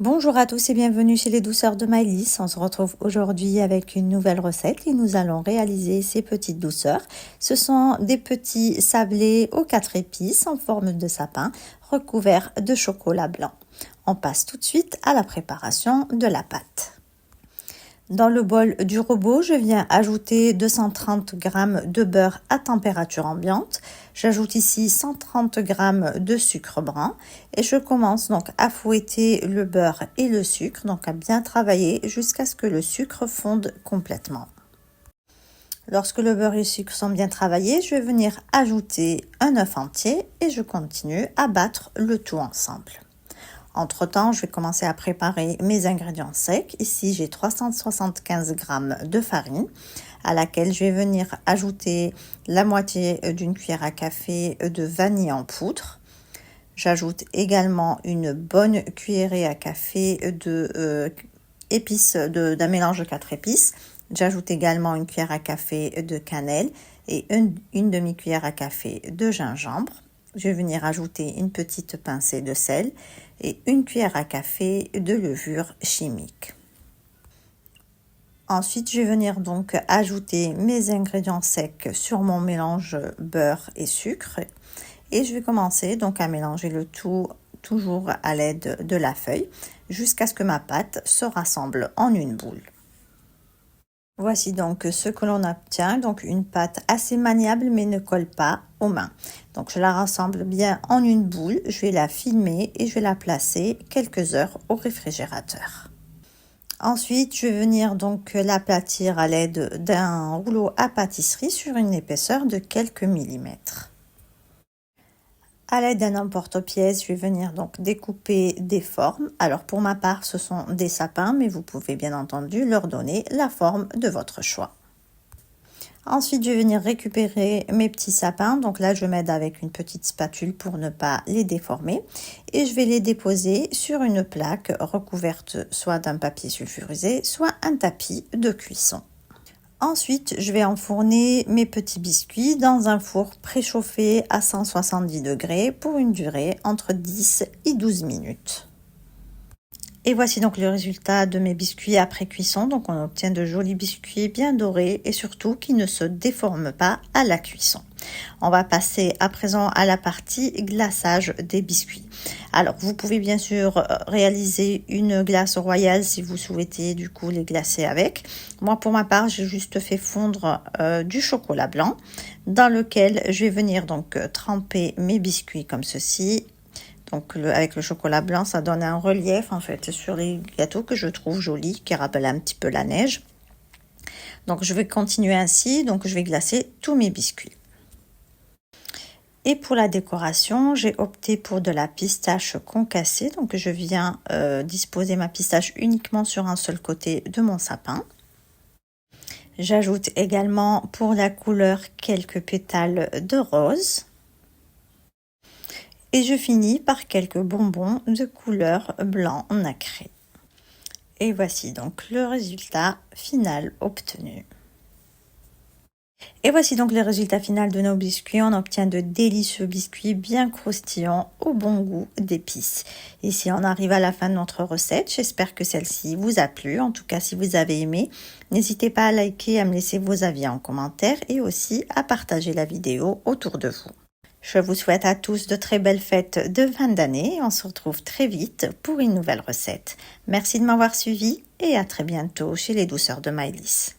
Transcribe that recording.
Bonjour à tous et bienvenue chez les douceurs de Maëlys. On se retrouve aujourd'hui avec une nouvelle recette et nous allons réaliser ces petites douceurs. Ce sont des petits sablés aux 4 épices en forme de sapin recouverts de chocolat blanc. On passe tout de suite à la préparation de la pâte. Dans le bol du robot, je viens ajouter 230 g de beurre à température ambiante. J'ajoute ici 130 g de sucre brun et je commence donc à fouetter le beurre et le sucre, donc à bien travailler jusqu'à ce que le sucre fonde complètement. Lorsque le beurre et le sucre sont bien travaillés, je vais venir ajouter un œuf entier et je continue à battre le tout ensemble. Entre-temps, je vais commencer à préparer mes ingrédients secs. Ici, j'ai 375 g de farine à laquelle je vais venir ajouter la moitié d'une cuillère à café de vanille en poudre. J'ajoute également une bonne cuillerée à café d'un mélange de 4 épices. J'ajoute également une cuillère à café de cannelle et une demi-cuillère à café de gingembre. Je vais venir ajouter une petite pincée de sel et une cuillère à café de levure chimique. Ensuite, je vais venir donc ajouter mes ingrédients secs sur mon mélange beurre et sucre et je vais commencer donc à mélanger le tout toujours à l'aide de la feuille jusqu'à ce que ma pâte se rassemble en une boule. Voici donc ce que l'on obtient, donc une pâte assez maniable mais ne colle pas aux mains. Donc je la rassemble bien en une boule, je vais la filmer et je vais la placer quelques heures au réfrigérateur. Ensuite, je vais venir donc l'aplatir à l'aide d'un rouleau à pâtisserie sur une épaisseur de quelques millimètres. À l'aide d'un emporte-pièce, je vais venir donc découper des formes. Alors pour ma part, ce sont des sapins, mais vous pouvez bien entendu leur donner la forme de votre choix. Ensuite, je vais venir récupérer mes petits sapins. Donc là, je m'aide avec une petite spatule pour ne pas les déformer. Et je vais les déposer sur une plaque recouverte soit d'un papier sulfurisé, soit un tapis de cuisson. Ensuite, je vais enfourner mes petits biscuits dans un four préchauffé à 170 degrés pour une durée entre 10 et 12 minutes. Et voici donc le résultat de mes biscuits après cuisson. Donc on obtient de jolis biscuits bien dorés et surtout qui ne se déforment pas à la cuisson. On va passer à présent à la partie glaçage des biscuits. Alors vous pouvez bien sûr réaliser une glace royale si vous souhaitez du coup les glacer avec. Moi pour ma part j'ai juste fait fondre du chocolat blanc dans lequel je vais venir donc tremper mes biscuits comme ceci. Donc avec le chocolat blanc, ça donne un relief en fait sur les gâteaux que je trouve joli, qui rappelle un petit peu la neige. Donc je vais continuer ainsi, donc je vais glacer tous mes biscuits. Et pour la décoration, j'ai opté pour de la pistache concassée. Donc je viens disposer ma pistache uniquement sur un seul côté de mon sapin. J'ajoute également pour la couleur quelques pétales de rose. Et je finis par quelques bonbons de couleur blanc nacré. Et voici donc le résultat final obtenu. Et voici donc le résultat final de nos biscuits. On obtient de délicieux biscuits bien croustillants au bon goût d'épices. Ici, on arrive à la fin de notre recette. J'espère que celle-ci vous a plu. En tout cas, si vous avez aimé, n'hésitez pas à liker, à me laisser vos avis en commentaire et aussi à partager la vidéo autour de vous. Je vous souhaite à tous de très belles fêtes de fin d'année. On se retrouve très vite pour une nouvelle recette. Merci de m'avoir suivi et à très bientôt chez les douceurs de Maëlys.